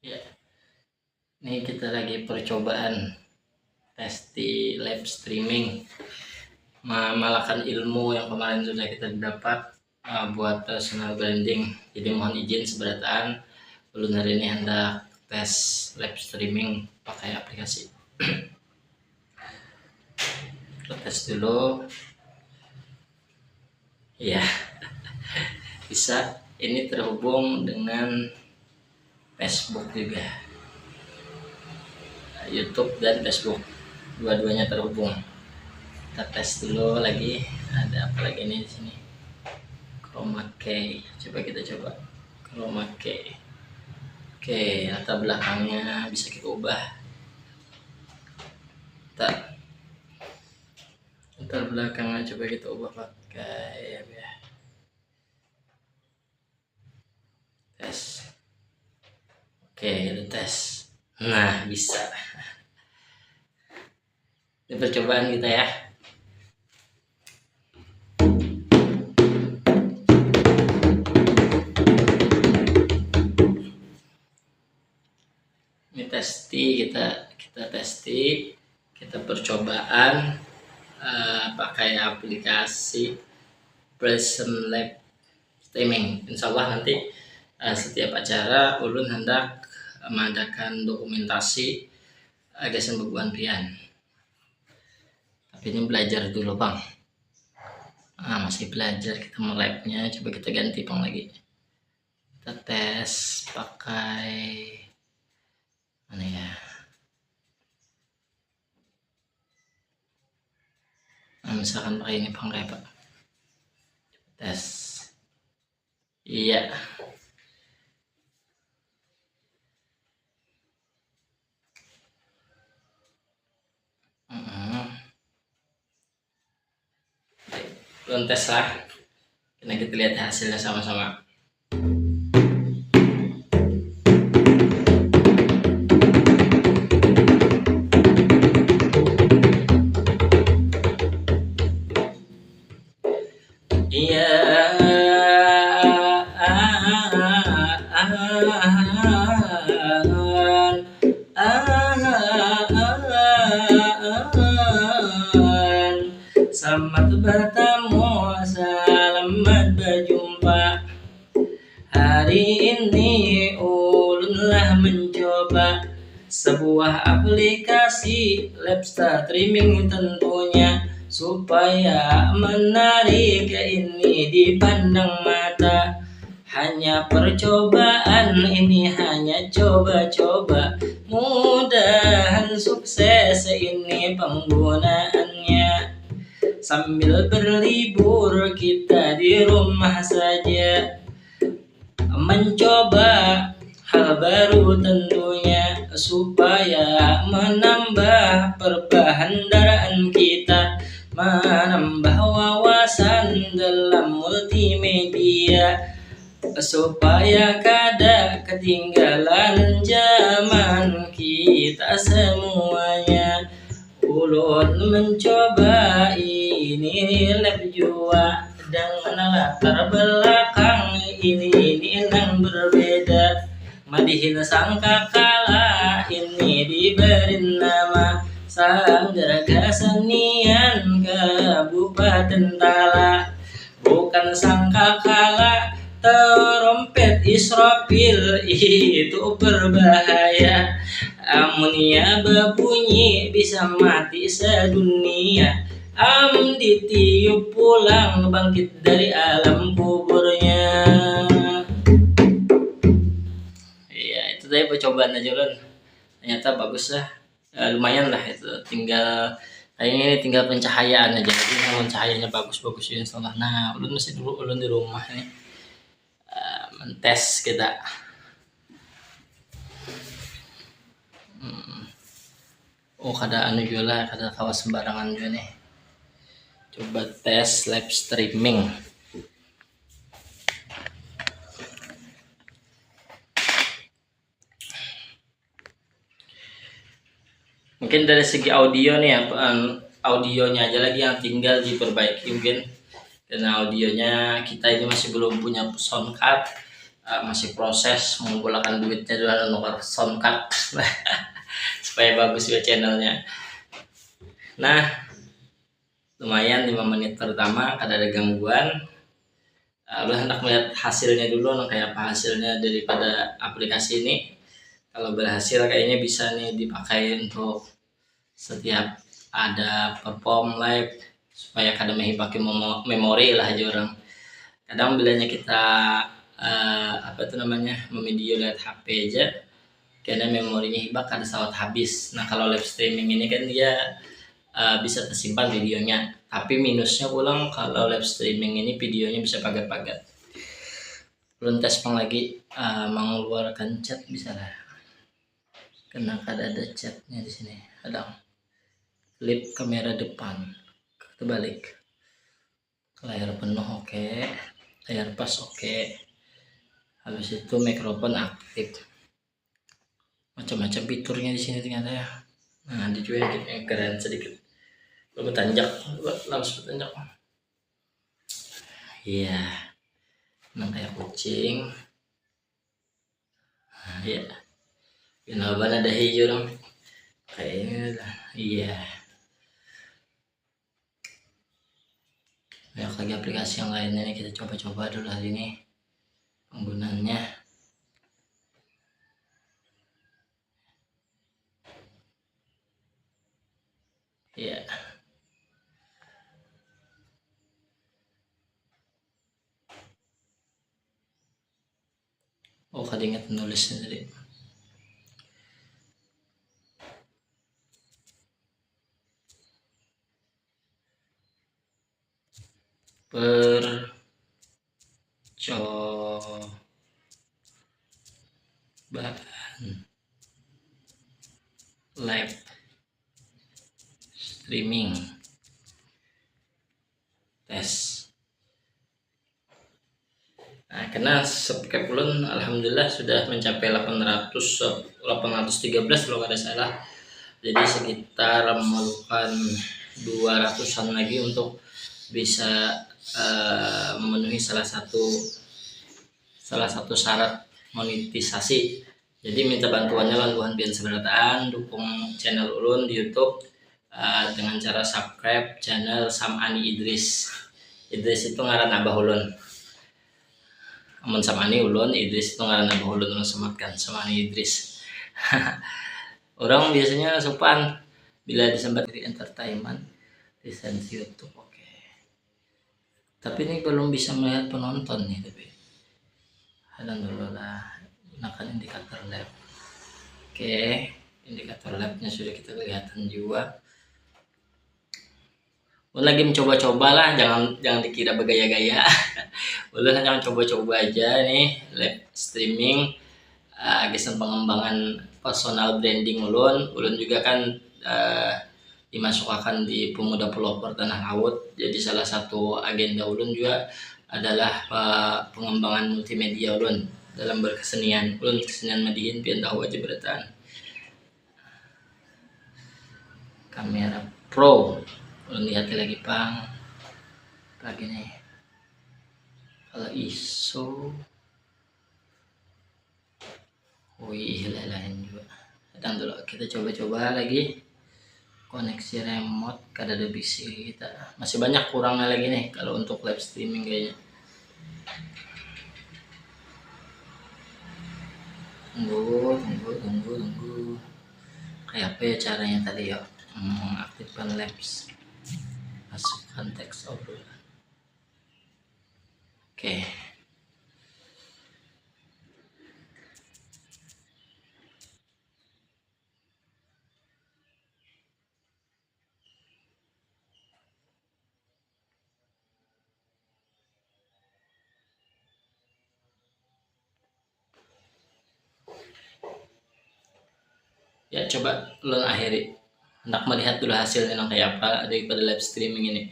Ya, ini kita lagi percobaan tes di live streaming mengamalkan ilmu yang kemarin sudah kita dapat buat personal branding. Jadi mohon izin seberataan, ulun hari ini hendak tes live streaming pakai aplikasi. Kita tes dulu. Ya, bisa. Ini terhubung dengan Facebook juga, YouTube dan Facebook, dua-duanya terhubung. Kita tes dulu lagi, ada apa lagi nih di sini? Chroma key, coba kita coba chroma key. Oke, latar belakangnya bisa kita ubah. Latar belakangnya coba kita ubah pakai ya. Tes. Oke, kita tes. Nah, bisa. Ini percobaan kita ya. Ini testi, kita testi, kita percobaan pakai aplikasi Present Live Streaming. Insya Allah nanti setiap acara ulun hendak mengadakan dokumentasi agasan bebuan pian. Tapi ini belajar dulu bang. Masih belajar kita live-nya. Coba kita ganti bang lagi. Kita tes pakai mana ya? Misalkan pakai ini bang kayak pak. Tes. Iya. Belum tes lah. Karena kita lihat hasilnya sama-sama. Iya. Selamat bertemu, selamat berjumpa. Hari ini ulunlah mencoba sebuah aplikasi live streaming tentunya, supaya menarik ini dipandang mata. Hanya percobaan ini, hanya coba-coba, mudahan sukses ini penggunaannya. Sambil berlibur kita di rumah saja, mencoba hal baru tentunya, supaya menambah perbahandaraan kita, menambah wawasan dalam multimedia, supaya kada ketinggalan zaman kita semuanya. Ulun mencoba ini live jua dengan latar belakang ini yang berbeda. Madihin sangka kala ini diberi nama Sanggar Kesenian Kabupaten Tala. Bukan sangka kala terompet Israfil itu berbahaya. Amunia berbunyi bisa mati sedunia. Ditiup pulang bangkit dari alam kuburnya. Iya, itu tadi percobaan aja Lon. Ternyata bagus lah. Lumayan lah itu. Tinggal kayaknya ini tinggal pencahayaan aja. Jadi kalau cahayanya bagus-bagus ya insyaallah. Nah, ulun masih dulu ulun di rumah nih. Mentes kita. Kada anu juga lah, kada kawas sembarangan juga nih. Coba tes live streaming. Mungkin dari segi audio nih ya, audionya aja lagi yang tinggal diperbaiki mungkin. Karena audionya kita ini masih belum punya sound card. masih proses mengumpulkan duitnya dulu nomor soundcard supaya bagus ya channelnya. Nah, lumayan 5 menit pertama kada ada gangguan. Lu hendak melihat hasilnya dulu, kayak apa hasilnya daripada aplikasi ini. Kalau berhasil kayaknya bisa nih dipakai untuk setiap ada perform live, supaya kada pakai memori lah aja orang. Kadang bilanya kita apa itu namanya memvideo lihat HP aja, karena memorinya hibak kada sawat habis. Nah kalau live streaming ini kan dia bisa tersimpan videonya, tapi minusnya pulang kalau live streaming ini videonya bisa pagat-pagat. Belum tes pang lagi mengeluarkan chat bisa lah, karena kada ada chatnya di sini. Ada flip kamera depan, terbalik, layar penuh oke, layar pas oke, habis itu mikrofon aktif, macam-macam fiturnya di sini ternyata ya. Nah dijual yang keren sedikit, belum tanjak, langsung tanjak. Iya, nah kayak kucing. Nah, iya, kenapa ada hijau dong kayaknya. Iya, banyak lagi aplikasi yang lainnya nih, kita coba-coba dulu hari ini penggunaannya. Iya, oh kada ingat nulisnya tadi. Percobaan live streaming tes. Nah, karena subscribe ulun alhamdulillah sudah mencapai 813 kalau kada salah. Jadi sekitar memerlukan 200-an lagi untuk bisa memenuhi salah satu syarat monetisasi. Jadi minta bantuannya lah Tuhan pian seberataan, dukung channel ulun di YouTube dengan cara subscribe channel Samani Idris. Idris itu ngaran abah ulun. Amun Samani ulun, Idris itu ngaran abah ulun sematkan Samani Idris. Orang biasanya sopan bila disempat di entertainment lisensi YouTube oke. Tapi ini belum bisa melihat penonton nih, tapi halang dulu lah, gunakan indikator lab. Oke, indikator labnya sudah kita kelihatan juga. Lagi mencoba-coba lah, jangan dikira bergaya-gaya. Ulun hanya coba-coba aja nih live streaming, agisan pengembangan personal branding ulun juga kan dimasukkan di Pemuda Pelopor Tanah Laut. Jadi salah satu agenda ulun juga adalah pengembangan multimedia ulun dalam berkesenian. Ulun kesenian madihin pian tahu aja berataan. Kamera pro, ulun lihat lagi pang lagi nih. Kalau ISO, wih lain juga. Datang dulu, kita coba-coba lagi. Koneksi remote kada ada bisi kita, masih banyak kurangnya lagi nih kalau untuk live streaming kayaknya. Tunggu kayak apa ya caranya tadi ya, mengaktifkan labs, masukkan teks obrolan. Oke. Ya coba ulun akhiri, hendak melihat dulu hasilnya kayak apa daripada live streaming ini.